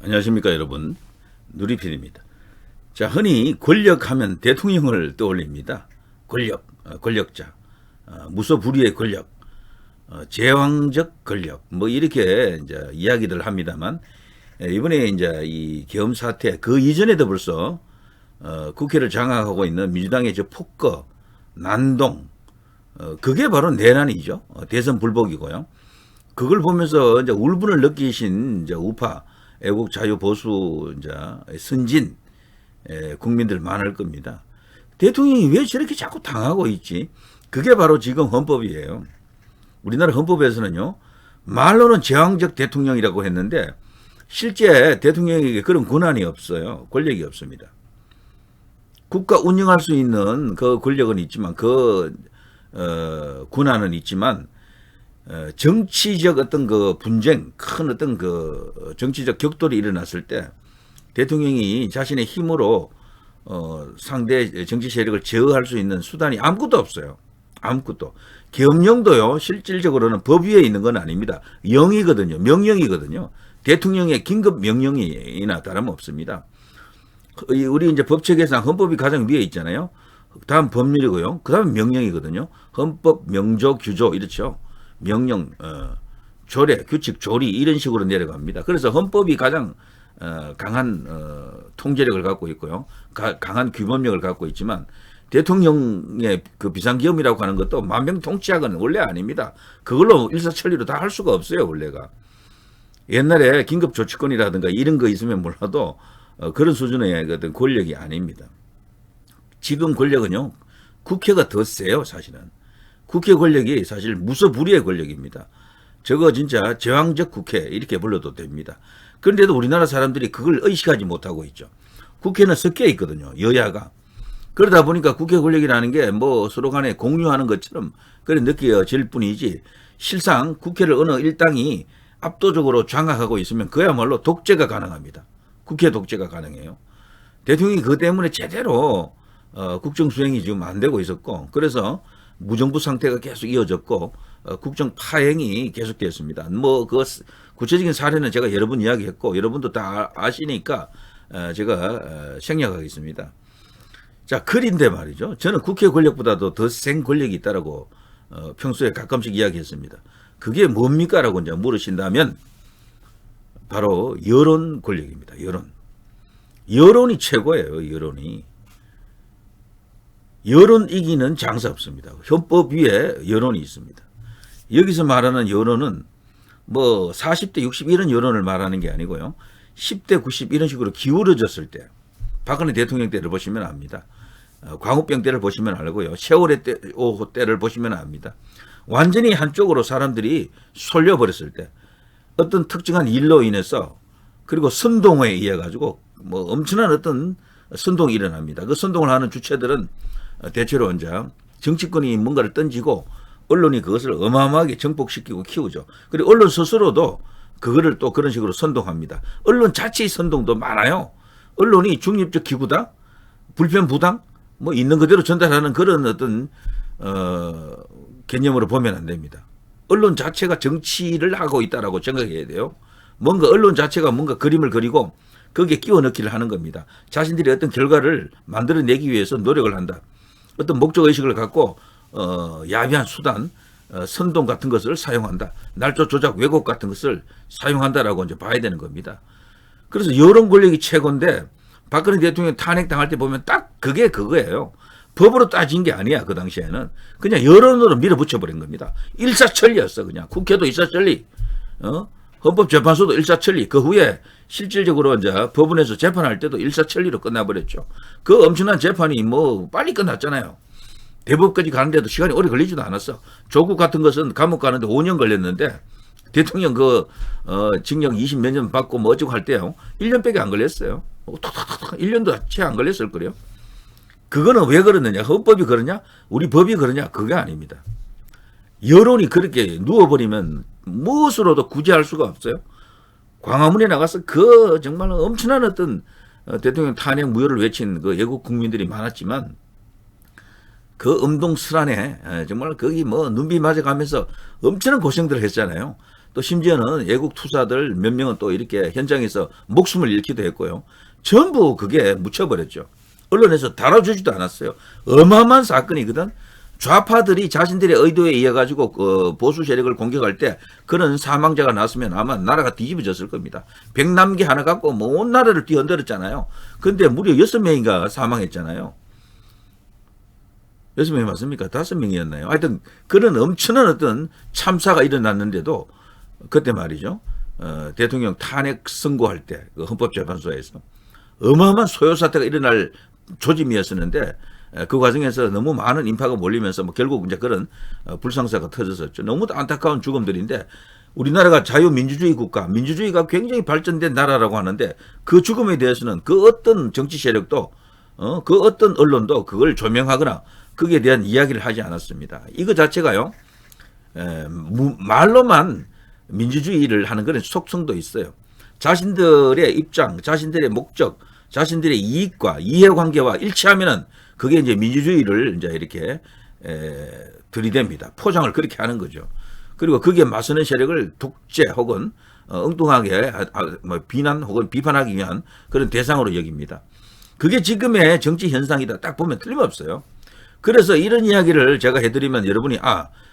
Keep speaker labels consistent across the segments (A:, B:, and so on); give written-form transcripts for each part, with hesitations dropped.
A: 안녕하십니까 여러분, 누리필입니다. 자, 흔히 권력하면 대통령을 떠올립니다. 권력, 권력자, 무소불위의 권력, 제왕적 권력, 뭐 이렇게 이제 이야기들 합니다만, 이번에 이제 이 계엄 사태 그 이전에도 벌써 국회를 장악하고 있는 민주당의 저 폭거, 난동, 그게 바로 내란이죠. 대선 불복이고요. 그걸 보면서 이제 울분을 느끼신 이제 우파 애국 자유 보수 이제 선진 국민들 많을 겁니다. 대통령이 왜 저렇게 자꾸 당하고 있지? 그게 바로 지금 헌법이에요. 우리나라 헌법에서는요, 말로는 제왕적 대통령이라고 했는데 실제 대통령에게 그런 권한이 없어요. 권력이 없습니다. 국가 운영할 수 있는 그 권력은 있지만 권한은 있지만 정치적 어떤 그 분쟁, 큰 어떤 그 정치적 격돌이 일어났을 때 대통령이 자신의 힘으로 상대 정치 세력을 제어할 수 있는 수단이 아무것도 없어요. 아무것도. 계엄령도요, 실질적으로는 법 위에 있는 건 아닙니다. 영이거든요. 명령이거든요. 대통령의 긴급 명령이나 다름없습니다. 우리 이제 법체계상 헌법이 가장 위에 있잖아요. 다음 법률이고요. 그 다음에 명령이거든요. 헌법, 명조, 규조 이렇죠. 명령, 조례, 규칙, 조리 이런 식으로 내려갑니다. 그래서 헌법이 가장 강한 통제력을 갖고 있고요. 강한 규범력을 갖고 있지만 대통령의 그 비상계엄이라고 하는 것도 만병통치약은 원래 아닙니다. 그걸로 일사천리로 다 할 수가 없어요. 원래가. 옛날에 긴급조치권이라든가 이런 거 있으면 몰라도 그런 수준의 어떤 권력이 아닙니다. 지금 권력은요, 국회가 더 세요. 사실은. 국회 권력이 사실 무소불위의 권력입니다. 저거 진짜 제왕적 국회 이렇게 불러도 됩니다. 그런데도 우리나라 사람들이 그걸 의식하지 못하고 있죠. 국회는 섞여 있거든요. 여야가. 그러다 보니까 국회 권력이라는 게 뭐 서로 간에 공유하는 것처럼 그래 느껴질 뿐이지 실상 국회를 어느 일당이 압도적으로 장악하고 있으면 그야말로 독재가 가능합니다. 국회 독재가 가능해요. 대통령이 그 때문에 제대로 국정 수행이 지금 안 되고 있었고, 그래서 무정부 상태가 계속 이어졌고 국정 파행이 계속되었습니다. 뭐 그 구체적인 사례는 제가 여러 번 이야기했고 여러분도 다 아시니까 제가 생략하겠습니다. 자, 그런데 말이죠. 저는 국회 권력보다도 더 센 권력이 있다라고 평소에 가끔씩 이야기했습니다. 그게 뭡니까라고 이제 물으신다면 바로 여론 권력입니다. 여론이 최고예요. 여론 이기는 장사 없습니다. 헌법 위에 여론이 있습니다. 여기서 말하는 여론은 뭐 40대 60 이런 여론을 말하는 게 아니고요. 10대 90 이런 식으로 기울어졌을 때, 박근혜 대통령 때를 보시면 압니다. 광우병 때를 보시면 알고요. 세월의 때를 보시면 압니다. 완전히 한쪽으로 사람들이 쏠려버렸을 때, 어떤 특정한 일로 인해서, 그리고 선동에 의해 가지고 뭐 엄청난 어떤 선동이 일어납니다. 그 선동을 하는 주체들은 대체로 이제 정치권이 뭔가를 던지고 언론이 그것을 어마어마하게 정복시키고 키우죠. 그리고 언론 스스로도 그거를 또 그런 식으로 선동합니다. 언론 자체의 선동도 많아요. 언론이 중립적 기구다, 불편부당, 뭐 있는 그대로 전달하는 그런 어떤 개념으로 보면 안 됩니다. 언론 자체가 정치를 하고 있다라고 생각해야 돼요. 뭔가 언론 자체가 뭔가 그림을 그리고 거기에 끼워 넣기를 하는 겁니다. 자신들이 어떤 결과를 만들어내기 위해서 노력을 한다. 어떤 목적의식을 갖고 야비한 수단, 선동 같은 것을 사용한다. 날조 조작, 왜곡 같은 것을 사용한다라고 이제 봐야 되는 겁니다. 그래서 여론 권력이 최고인데 박근혜 대통령 탄핵당할 때 보면 딱 그게 그거예요. 법으로 따진 게 아니야. 그 당시에는. 그냥 여론으로 밀어붙여버린 겁니다. 일사천리였어. 그냥. 국회도 일사천리. 헌법재판소도 일사천리. 그 후에 실질적으로 이제 법원에서 재판할 때도 일사천리로 끝나버렸죠. 그 엄청난 재판이 뭐 빨리 끝났잖아요. 대법까지 가는데도 시간이 오래 걸리지도 않았어. 조국 같은 것은 감옥 가는데 5년 걸렸는데 대통령 징역 20 몇 년 받고 뭐 어쩌고 할 때요. 1년밖에 안 걸렸어요. 1년도 채 안 걸렸을 거래요. 그거는 왜 그러느냐? 헌법이 그러냐? 우리 법이 그러냐? 그게 아닙니다. 여론이 그렇게 누워버리면 무엇으로도 구제할 수가 없어요. 광화문에 나가서 그 정말 엄청난 어떤 대통령 탄핵 무효를 외친 그 애국 국민들이 많았지만 그 음동슬안에 정말 거기 뭐 눈비 맞아가면서 엄청난 고생들을 했잖아요. 또 심지어는 외국 투사들 몇 명은 또 이렇게 현장에서 목숨을 잃기도 했고요. 전부 그게 묻혀버렸죠. 언론에서 다뤄주지도 않았어요. 어마어마한 사건이거든. 좌파들이 자신들의 의도에 의해 가지고 보수 세력을 공격할 때 그런 사망자가 났으면 아마 나라가 뒤집어졌을 겁니다. 백남기 하나 갖고 뭐 온 나라를 뒤흔들었잖아요. 근데 무려 6명인가 사망했잖아요. 6명이 맞습니까? 5명이었나요? 하여튼 그런 엄청난 어떤 참사가 일어났는데도 그때 말이죠. 대통령 탄핵 선고할 때 그 헌법재판소에서 어마어마한 소요 사태가 일어날 조짐이었었는데 그 과정에서 너무 많은 인파가 몰리면서 뭐 결국 이제 그런 불상사가 터졌었죠. 너무 안타까운 죽음들인데 우리나라가 자유민주주의 국가, 민주주의가 굉장히 발전된 나라라고 하는데 그 죽음에 대해서는 그 어떤 정치 세력도 그 어떤 언론도 그걸 조명하거나 거기에 대한 이야기를 하지 않았습니다. 이거 자체가요 말로만 민주주의를 하는 그런 속성도 있어요. 자신들의 입장, 자신들의 목적, 자신들의 이익과 이해관계와 일치하면은 그게 이제 민주주의를 이제 이렇게 들이댑니다. 포장을 그렇게 하는 거죠. 그리고 거기에 맞서는 세력을 독재 혹은 엉뚱하게 뭐 비난 혹은 비판하기 위한 그런 대상으로 여깁니다. 그게 지금의 정치 현상이다. 딱 보면 틀림없어요. 그래서 이런 이야기를 제가 해드리면 여러분이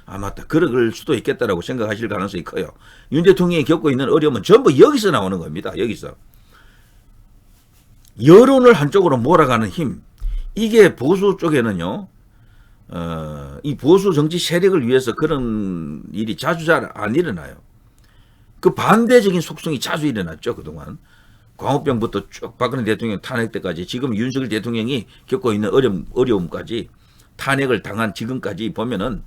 A: 맞다. 그럴 수도 있겠다라고 생각하실 가능성이 커요. 윤 대통령이 겪고 있는 어려움은 전부 여기서 나오는 겁니다. 여기서. 여론을 한쪽으로 몰아가는 힘. 이게 보수 쪽에는요, 이 보수 정치 세력을 위해서 그런 일이 자주 잘 안 일어나요. 그 반대적인 속성이 자주 일어났죠, 그동안. 광우병부터 쭉 박근혜 대통령 탄핵 때까지 지금 윤석열 대통령이 겪고 있는 어려움까지 탄핵을 당한 지금까지 보면은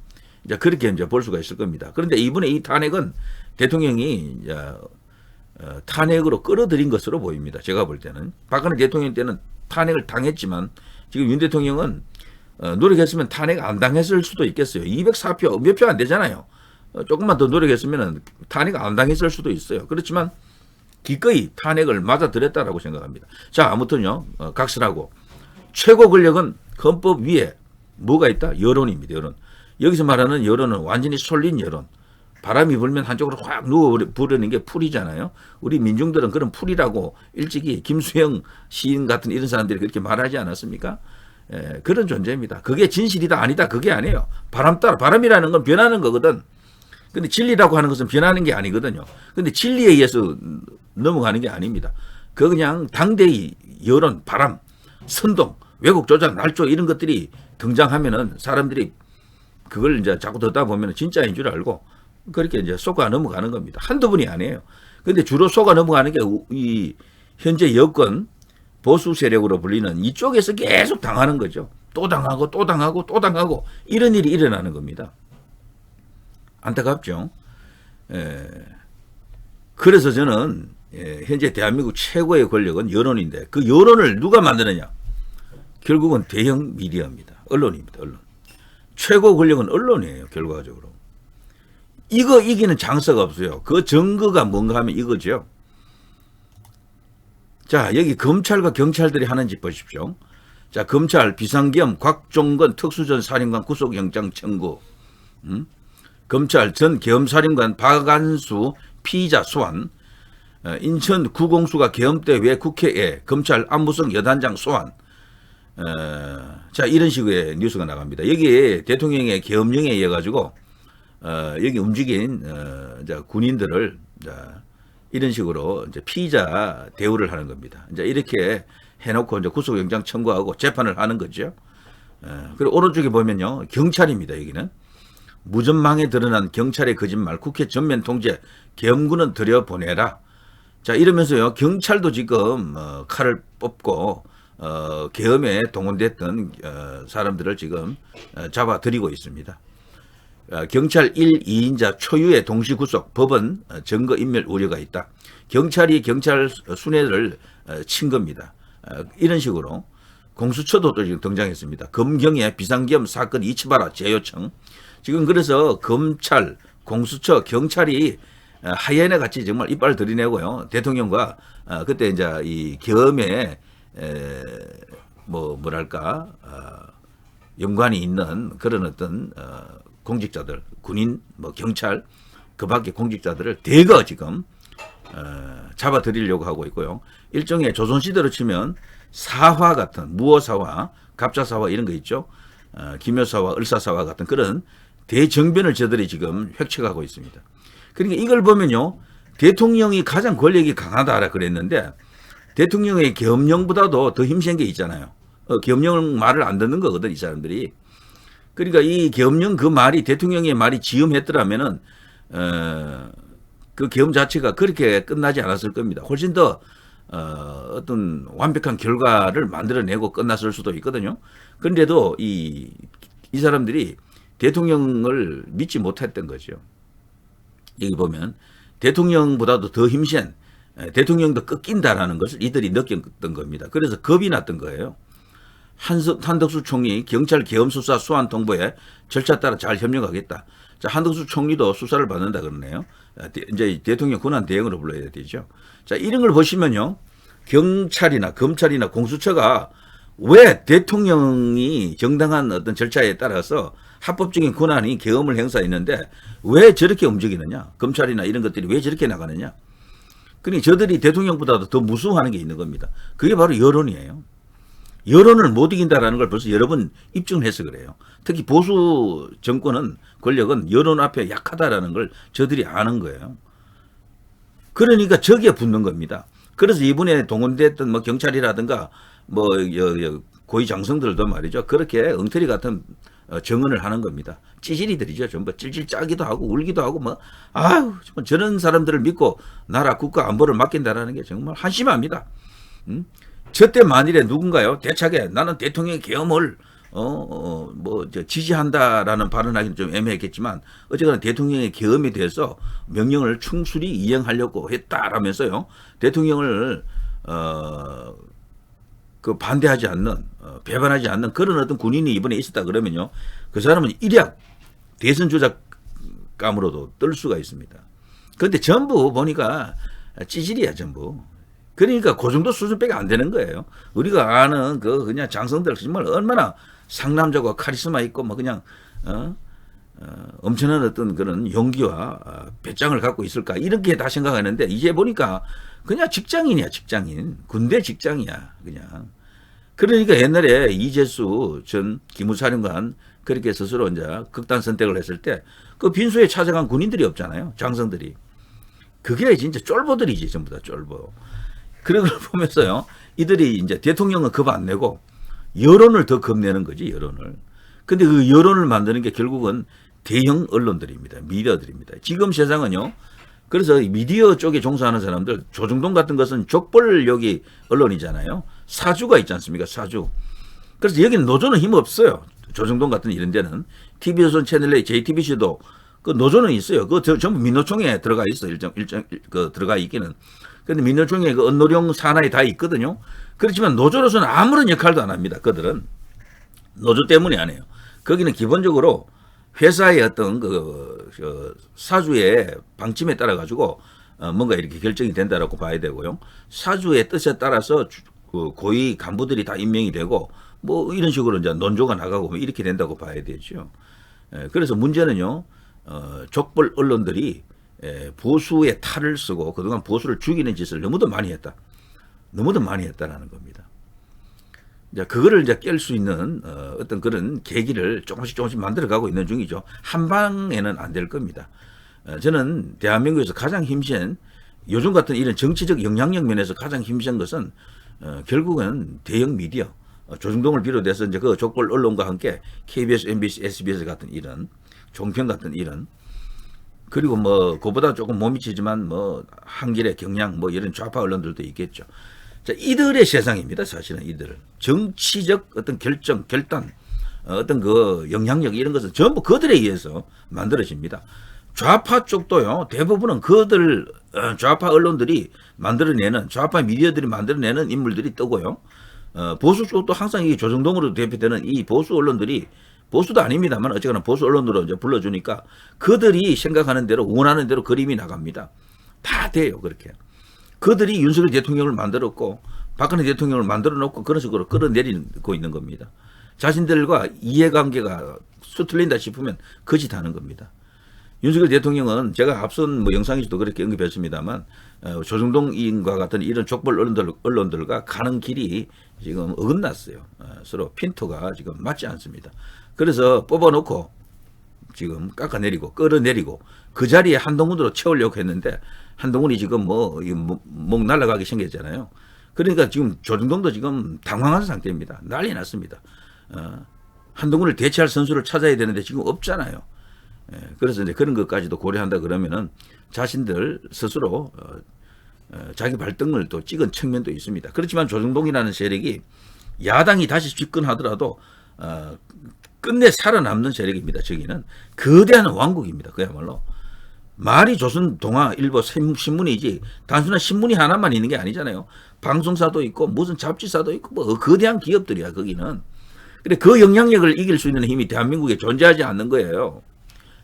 A: 이제 그렇게 이제 볼 수가 있을 겁니다. 그런데 이번에 이 탄핵은 대통령이 이제 탄핵으로 끌어들인 것으로 보입니다. 제가 볼 때는. 박근혜 대통령 때는 탄핵을 당했지만 지금 윤 대통령은 노력했으면 탄핵 안 당했을 수도 있겠어요. 204표, 몇 표 안 되잖아요. 조금만 더 노력했으면 탄핵 안 당했을 수도 있어요. 그렇지만 기꺼이 탄핵을 맞아들였다라고 생각합니다. 자, 아무튼요, 각설하고 최고 권력은 헌법 위에 뭐가 있다? 여론입니다. 여론. 여기서 말하는 여론은 완전히 쏠린 여론. 바람이 불면 한쪽으로 확 누워 부르는 게 풀이잖아요. 우리 민중들은 그런 풀이라고 일찍이 김수영 시인 같은 이런 사람들이 그렇게 말하지 않았습니까? 그런 존재입니다. 그게 진실이다 아니다 그게 아니에요. 바람 따라 바람이라는 건 변하는 거거든. 근데 진리라고 하는 것은 변하는 게 아니거든요. 근데 진리에 의해서 넘어가는 게 아닙니다. 그냥 당대의 여론, 바람, 선동, 왜곡 조작, 날조 이런 것들이 등장하면은 사람들이 그걸 이제 자꾸 듣다 보면 진짜인 줄 알고 그렇게 이제 속아 넘어가는 겁니다. 한두 분이 아니에요. 근데 주로 속아 넘어가는 게 이 현재 여권 보수 세력으로 불리는 이쪽에서 계속 당하는 거죠. 또 당하고 또 당하고 또 당하고 이런 일이 일어나는 겁니다. 안타깝죠. 그래서 저는 현재 대한민국 최고의 권력은 여론인데 그 여론을 누가 만드느냐? 결국은 대형 미디어입니다. 언론입니다. 언론. 최고 권력은 언론이에요. 결과적으로. 이거 이기는 장사가 없어요. 그 증거가 뭔가 하면 이거죠. 자, 여기 검찰과 경찰들이 하는지 보십시오. 자, 검찰 비상겸 곽종건 특수전 사령관 구속영장 청구. 검찰 전 계엄사령관 박안수 피의자 소환. 인천 구공수가 계엄 때 왜 국회에 검찰 안무성 여단장 소환. 자, 이런 식의 뉴스가 나갑니다. 여기에 대통령의 계엄령에 의해 가지고 여기 움직인 군인들을 이런 식으로 이제 피의자 대우를 하는 겁니다. 이제 이렇게 해놓고 이제 구속영장 청구하고 재판을 하는 거죠. 그리고 오른쪽에 보면요, 경찰입니다. 여기는 무전망에 드러난 경찰의 거짓말, 국회 전면 통제, 계엄군은 들여보내라. 자, 이러면서요, 경찰도 지금 칼을 뽑고 계엄에 동원됐던 사람들을 지금 잡아들이고 있습니다. 경찰 1, 2인자 초유의 동시 구속, 법원 증거인멸 우려가 있다. 경찰이 경찰 순회를 친 겁니다. 이런 식으로 공수처도 또 지금 등장했습니다. 검경의 비상계엄 사건 이치봐라 재요청. 지금 그래서 검찰, 공수처, 경찰이 하이에나 같이 정말 이빨 들이내고요. 대통령과 그때 이제 이 계엄에 뭐랄까 연관이 있는 그런 어떤 공직자들, 군인, 뭐 경찰 그 밖에 공직자들을 대거 지금 잡아들이려고 하고 있고요. 일종의 조선시대로 치면 사화 같은 무어사화, 갑자사화 이런 거 있죠. 기묘사화, 을사사화 같은 그런 대정변을 저들이 지금 획책하고 있습니다. 그러니까 이걸 보면요. 대통령이 가장 권력이 강하다라 그랬는데 대통령의 계엄령보다도 더 힘센 게 있잖아요. 계엄령 말을 안 듣는 거거든, 이 사람들이. 그러니까 이 계엄령 그 말이 대통령의 말이 지음했더라면은 그 계엄 자체가 그렇게 끝나지 않았을 겁니다. 훨씬 더 어떤 완벽한 결과를 만들어내고 끝났을 수도 있거든요. 그런데도 이 사람들이 대통령을 믿지 못했던 거죠. 여기 보면 대통령보다도 더 힘센 대통령도 꺾인다라는 것을 이들이 느꼈던 겁니다. 그래서 겁이 났던 거예요. 한덕수 총리 경찰 계엄 수사 수환 통보에 절차 따라 잘 협력하겠다. 자, 한덕수 총리도 수사를 받는다 그러네요. 이제 대통령 권한 대행으로 불러야 되죠. 자, 이런 걸 보시면요. 경찰이나 검찰이나 공수처가 왜 대통령이 정당한 어떤 절차에 따라서 합법적인 권한이 계엄을 행사했는데 왜 저렇게 움직이느냐. 검찰이나 이런 것들이 왜 저렇게 나가느냐. 그러니 저들이 대통령보다도 더 무서워하는 게 있는 겁니다. 그게 바로 여론이에요. 여론을 못 이긴다라는 걸 벌써 여러 번 입증을 해서 그래요. 특히 보수 정권은 권력은 여론 앞에 약하다라는 걸 저들이 아는 거예요. 그러니까 저기에 붙는 겁니다. 그래서 이번에 동원됐던 뭐 경찰이라든가 뭐 고위 장성들도 말이죠. 그렇게 엉터리 같은 정언을 하는 겁니다. 찌질이들이죠. 전부 찔찔 짜기도 하고 울기도 하고 뭐 아유 저런 사람들을 믿고 나라 국가 안보를 맡긴다라는 게 정말 한심합니다. 저때 만일에 누군가요 대차게 나는 대통령의 계엄을 지지한다라는 발언하기는 좀 애매했겠지만 어쨌거나 대통령의 계엄에 대해서 명령을 충실히 이행하려고 했다라면서요 대통령을 반대하지 않는 배반하지 않는 그런 어떤 군인이 이번에 있었다 그러면요 그 사람은 일약 대선 조작감으로도 뜰 수가 있습니다. 그런데 전부 보니까 찌질이야 전부. 그러니까 그 정도 수준밖에 안 되는 거예요. 우리가 아는 그냥 장성들 정말 얼마나 상남자고 카리스마 있고 뭐 그냥 엄청난 어떤 그런 용기와 배짱을 갖고 있을까 이렇게 다 생각하는데 이제 보니까 그냥 직장인이야 직장인 군대 직장이야 그냥. 그러니까 옛날에 이재수 전 기무사령관 그렇게 스스로 이제 극단 선택을 했을 때 그 빈소에 찾아간 군인들이 없잖아요 장성들이. 그게 진짜 쫄보들이지 전부 다 쫄보. 그런 걸 보면서요, 이들이 이제 대통령은 겁 안 내고 여론을 더 겁내는 거지, 여론을. 근데 그 여론을 만드는 게 결국은 대형 언론들입니다. 미디어들입니다. 지금 세상은요, 그래서 미디어 쪽에 종사하는 사람들, 조중동 같은 것은 족벌력이 언론이잖아요. 사주가 있지 않습니까? 사주. 그래서 여기는 노조는 힘 없어요. 조중동 같은 이런 데는. TV조선 채널에 JTBC도 그 노조는 있어요. 그거 전부 민노총에 들어가 있어요. 들어가 있기는. 근데 민노총에 그 언노령 산하에 다 있거든요. 그렇지만 노조로서는 아무런 역할도 안 합니다. 그들은. 노조 때문에 안 해요. 거기는 기본적으로 회사의 어떤 사주의 방침에 따라 가지고 뭔가 이렇게 결정이 된다라고 봐야 되고요. 사주의 뜻에 따라서 고위 간부들이 다 임명이 되고 뭐 이런 식으로 이제 논조가 나가고 이렇게 된다고 봐야 되죠. 그래서 문제는요. 족벌 언론들이 보수의 탈을 쓰고 그동안 보수를 죽이는 짓을 너무도 많이 했다. 너무도 많이 했다라는 겁니다. 이제 그거를 이제 깰 수 있는 어떤 그런 계기를 조금씩 만들어가고 있는 중이죠. 한 방에는 안 될 겁니다. 저는 대한민국에서 가장 힘센 요즘 같은 이런 정치적 영향력 면에서 가장 힘센 것은 결국은 대형 미디어 조중동을 비롯해서 이제 그 족벌 언론과 함께 KBS, MBC, SBS 같은 이런 종편 같은 이런 그리고 뭐 그보다 조금 못 미치지만 뭐 한길의 경향 뭐 이런 좌파 언론들도 있겠죠. 자, 이들의 세상입니다. 사실은 이들 정치적 어떤 결정, 결단, 어떤 그 영향력 이런 것은 전부 그들에 의해서 만들어집니다. 좌파 쪽도요. 대부분은 그들 좌파 언론들이 만들어내는 좌파 미디어들이 만들어내는 인물들이 뜨고요. 보수 쪽도 항상 이 조정동으로 대표되는 이 보수 언론들이 보수도 아닙니다만 어쨌거나 보수 언론으로 이제 불러주니까 그들이 생각하는 대로 원하는 대로 그림이 나갑니다. 다 돼요 그렇게. 그들이 윤석열 대통령을 만들었고 박근혜 대통령을 만들어 놓고 그런 식으로 끌어내리고 있는 겁니다. 자신들과 이해관계가 수틀린다 싶으면 거짓하는 겁니다. 윤석열 대통령은 제가 앞선 뭐 영상에서도 그렇게 언급했습니다만 조중동인과 같은 이런 족벌 언론들과 가는 길이 지금 어긋났어요. 서로 핀토가 지금 맞지 않습니다. 그래서 뽑아놓고 지금 깎아내리고 끌어내리고 그 자리에 한동훈으로 채우려고 했는데 한동훈이 지금 목 날아가게 생겼잖아요. 그러니까 지금 조중동도 지금 당황한 상태입니다. 난리 났습니다. 한동훈을 대체할 선수를 찾아야 되는데 지금 없잖아요. 그래서 이제 그런 것까지도 고려한다 그러면은 자신들 스스로 자기 발등을 또 찍은 측면도 있습니다. 그렇지만 조중동이라는 세력이 야당이 다시 집권하더라도 끝내 살아남는 세력입니다. 저기는 거대한 왕국입니다. 그야말로 말이 조선동아일보 신문이지 단순한 신문이 하나만 있는 게 아니잖아요. 방송사도 있고 무슨 잡지사도 있고 뭐 거대한 기업들이야 거기는. 근데 그 영향력을 이길 수 있는 힘이 대한민국에 존재하지 않는 거예요.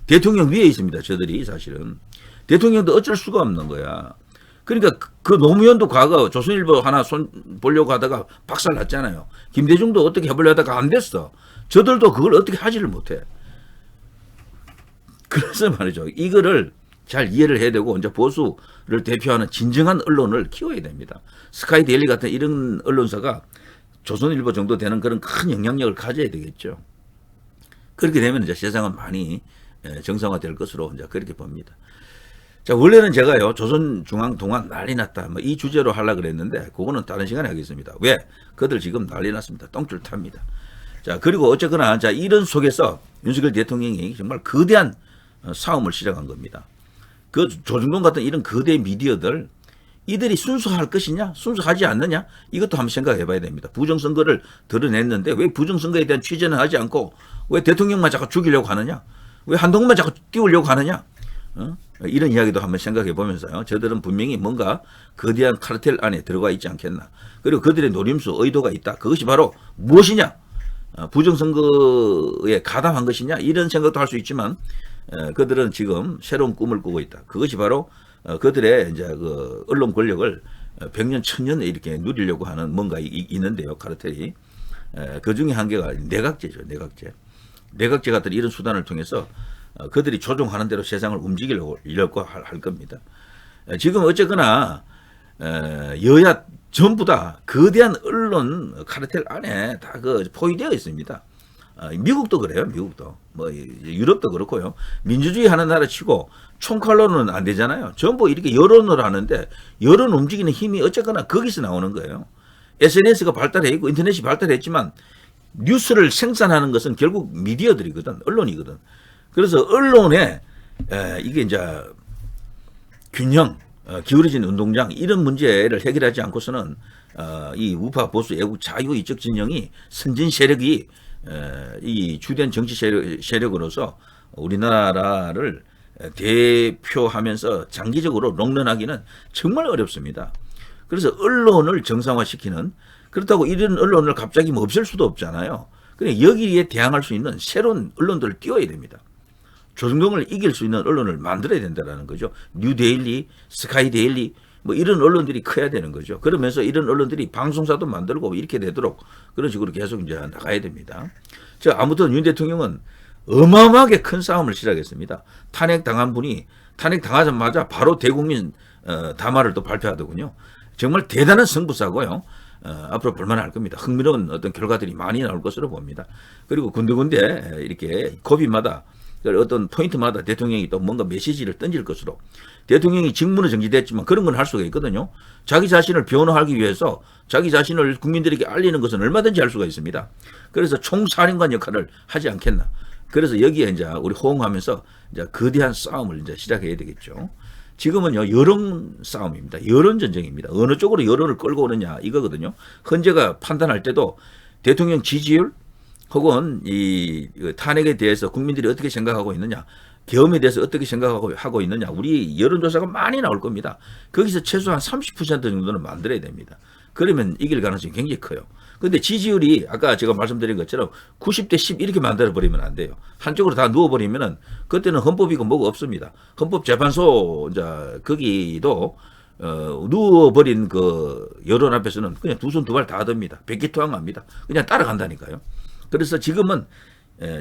A: 대통령 위에 있습니다. 저들이 사실은. 대통령도 어쩔 수가 없는 거야. 그러니까 그 노무현도 과거 조선일보 하나 손 보려고 하다가 박살 났잖아요. 김대중도 어떻게 해보려고 하다가 안 됐어. 저들도 그걸 어떻게 하지를 못해. 그래서 말이죠. 이거를 잘 이해를 해야 되고 이제 보수를 대표하는 진정한 언론을 키워야 됩니다. 스카이데일리 같은 이런 언론사가 조선일보 정도 되는 그런 큰 영향력을 가져야 되겠죠. 그렇게 되면 이제 세상은 많이 정상화될 것으로 이제 그렇게 봅니다. 자, 원래는 제가요, 조선중앙동안 난리 났다. 뭐 이 주제로 하려고 그랬는데, 그거는 다른 시간에 하겠습니다. 왜? 그들 지금 난리 났습니다. 똥줄 탑니다. 자, 그리고 어쨌거나, 자, 이런 속에서 윤석열 대통령이 정말 거대한 싸움을 시작한 겁니다. 그 조중동 같은 이런 거대 미디어들, 이들이 순수할 것이냐, 순수하지 않느냐, 이것도 한번 생각해 봐야 됩니다. 부정선거를 드러냈는데, 왜 부정선거에 대한 취재는 하지 않고, 왜 대통령만 자꾸 죽이려고 하느냐? 왜 한동훈만 자꾸 띄우려고 하느냐? 이런 이야기도 한번 생각해 보면서요. 저들은 분명히 뭔가 거대한 카르텔 안에 들어가 있지 않겠나. 그리고 그들의 노림수, 의도가 있다. 그것이 바로 무엇이냐? 부정선거에 가담한 것이냐? 이런 생각도 할 수 있지만, 그들은 지금 새로운 꿈을 꾸고 있다. 그것이 바로 그들의 이제 그 언론 권력을 100년, 1000년 이렇게 누리려고 하는 뭔가 있는데요. 카르텔이. 그 중에 한 개가 내각제죠. 내각제. 내각제 같은 이런 수단을 통해서 그들이 조종하는 대로 세상을 움직이려고 할 겁니다. 지금 어쨌거나 여야 전부 다 거대한 언론 카르텔 안에 다 그 포위되어 있습니다. 미국도 그래요. 미국도 뭐 유럽도 그렇고요. 민주주의 하는 나라 치고 총칼로는 안 되잖아요. 전부 이렇게 여론을 하는데 여론 움직이는 힘이 어쨌거나 거기서 나오는 거예요. SNS가 발달했고 인터넷이 발달했지만 뉴스를 생산하는 것은 결국 미디어들이거든, 언론이거든. 그래서 언론에 이게 이제 균형, 기울어진 운동장 이런 문제를 해결하지 않고서는 이 우파 보수 애국 자유 이적 진영이 선진 세력이 이 주된 정치 세력으로서 우리나라를 대표하면서 장기적으로 롱런하기는 정말 어렵습니다. 그래서 언론을 정상화시키는, 그렇다고 이런 언론을 갑자기 뭐 없앨 수도 없잖아요. 그래 여기에 대항할 수 있는 새로운 언론들을 띄워야 됩니다. 조중동을 이길 수 있는 언론을 만들어야 된다는 거죠. 뉴데일리, 스카이데일리 뭐 이런 언론들이 커야 되는 거죠. 그러면서 이런 언론들이 방송사도 만들고 이렇게 되도록 그런 식으로 계속 이제 나가야 됩니다. 자, 아무튼 윤 대통령은 어마어마하게 큰 싸움을 시작했습니다. 탄핵당한 분이 탄핵당하자마자 바로 대국민 담화를 또 발표하더군요. 정말 대단한 승부사고요. 앞으로 볼만할 겁니다. 흥미로운 어떤 결과들이 많이 나올 것으로 봅니다. 그리고 군데군데 이렇게 고비마다 어떤 포인트마다 대통령이 또 뭔가 메시지를 던질 것으로, 대통령이 직무는 정지됐지만 그런 건 할 수가 있거든요. 자기 자신을 변호하기 위해서 자기 자신을 국민들에게 알리는 것은 얼마든지 할 수가 있습니다. 그래서 총사령관 역할을 하지 않겠나. 그래서 여기에 이제 우리 호응하면서 이제 거대한 싸움을 이제 시작해야 되겠죠. 지금은요, 여론 싸움입니다. 여론 전쟁입니다. 어느 쪽으로 여론을 끌고 오느냐 이거거든요. 현재가 판단할 때도 대통령 지지율 혹은 이 탄핵에 대해서 국민들이 어떻게 생각하고 있느냐, 계엄에 대해서 어떻게 생각하고 있느냐, 우리 여론조사가 많이 나올 겁니다. 거기서 최소한 30% 정도는 만들어야 됩니다. 그러면 이길 가능성이 굉장히 커요. 근데 지지율이 아까 제가 말씀드린 것처럼 90대 10 이렇게 만들어버리면 안 돼요. 한쪽으로 다 누워버리면은 그때는 헌법이고 뭐가 없습니다. 헌법재판소, 이제, 거기도, 누워버린 그 여론 앞에서는 그냥 두 손 두 발 다 듭니다. 백기투항합니다. 그냥 따라간다니까요. 그래서 지금은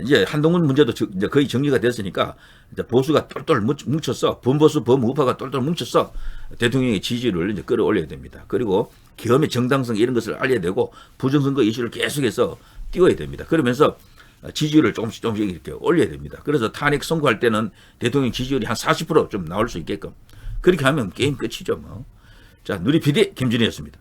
A: 이제 한동훈 문제도 이제 거의 정리가 됐으니까 이제 보수가 똘똘 뭉쳤어. 범보수 범우파가 똘똘 뭉쳤어. 대통령의 지지율을 이제 끌어올려야 됩니다. 그리고 계엄의 정당성 이런 것을 알려야 되고 부정선거 이슈를 계속해서 띄워야 됩니다. 그러면서 지지율을 조금씩 이렇게 올려야 됩니다. 그래서 탄핵 선고할 때는 대통령 지지율이 한 40% 좀 나올 수 있게끔 그렇게 하면 게임 끝이죠. 뭐. 자, 누리 PD 김준희였습니다.